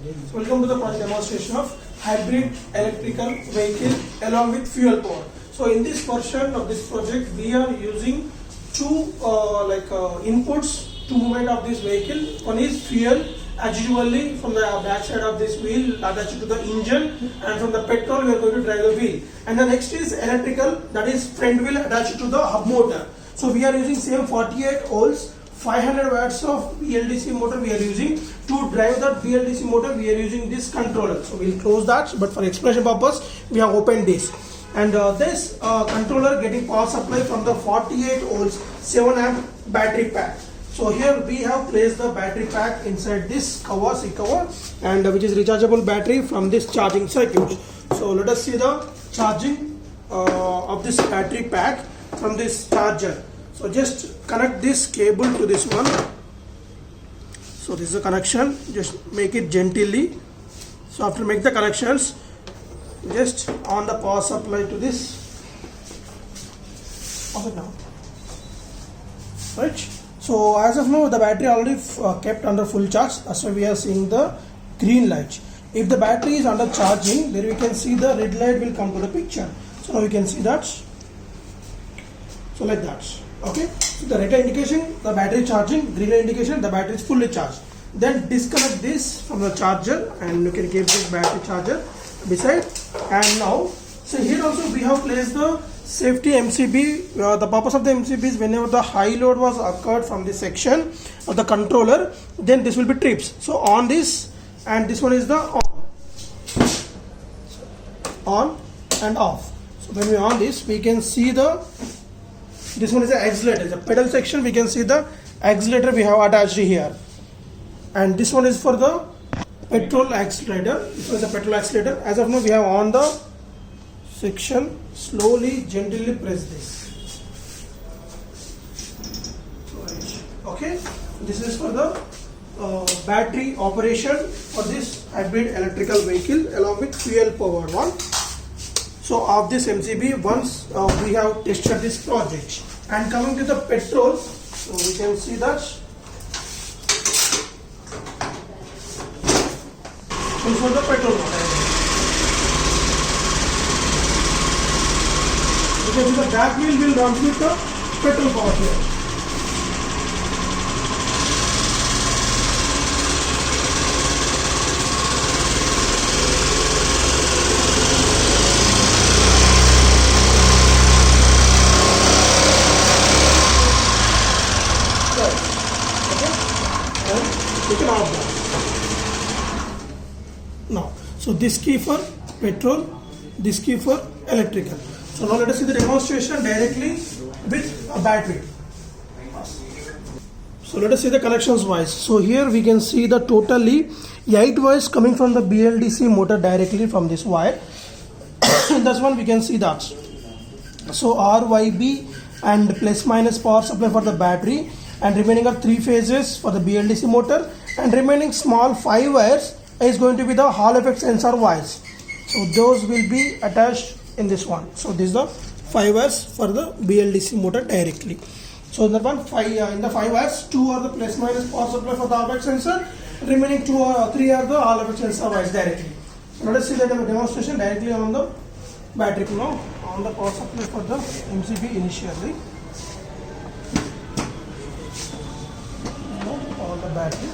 So welcome to the project demonstration of hybrid electrical vehicle along with fuel power. So in this version of this project, we are using two inputs to movement of this vehicle. One is fuel, as usually from the back side of this wheel attached to the engine, and from the petrol we are going to drive the wheel. And the next is electrical, that is front wheel attached to the hub motor. So we are using same 48 volts. 500 watts of BLDC motor we are using. To drive that BLDC motor we are using this controller. So we will close that, but for explanation purpose we have opened this. And this controller getting power supply from the 48 volts 7 amp battery pack. So here we have placed the battery pack inside this cover, C-cover, and which is rechargeable battery from this charging circuit. So let us see the charging of this battery pack from this charger. So just connect this cable to this one. So this is a connection, just make it gently. So after make the connections, just on the power supply to this. Off it now. Right. So as of now the battery already kept under full charge. That's why we are seeing the green light. If the battery is under charging, then we can see the red light will come to the picture. So now we can see that. So like that. Okay, so the red light indication the battery charging, green light indication the battery is fully charged. Then disconnect this from the charger and you can keep this battery charger beside. And now, so here also we have placed the safety MCB. The purpose of the MCB is whenever the high load was occurred from this section of the controller, then this will be trips. So on this, and this one is the on and off. So when we on this, we can see this one is the accelerator, the pedal section. We can see the accelerator we have attached here, and this one is for the petrol accelerator. This one is the petrol accelerator. As of now, we have on the section. Slowly, gently press this. Okay, this is for the battery operation for this hybrid electrical vehicle along with fuel powered one. So of this MCB, once we have tested this project, and coming to the petrol, so we can see that this was the petrol motor. You can see the back wheel will run with the petrol power here. Now, so this key for petrol, this key for electrical. So now let us see the demonstration directly with a battery. So let us see the connections wise. So here we can see the totally 8 wires coming from the BLDC motor directly from this wire. In this one we can see that. So RYB and plus minus power supply for the battery, and remaining are 3 phases for the BLDC motor, and remaining small 5 wires is going to be the Hall effect sensor wires. So those will be attached in this one. So this is the 5 wires for the BLDC motor directly. So in the one in the 5 wires, 2 are the plus minus power supply for the Hall effect sensor, remaining 3 are the Hall effect sensor wires directly. So let us see the demonstration directly on the battery now, on the power supply for the MCB initially. Now on the battery.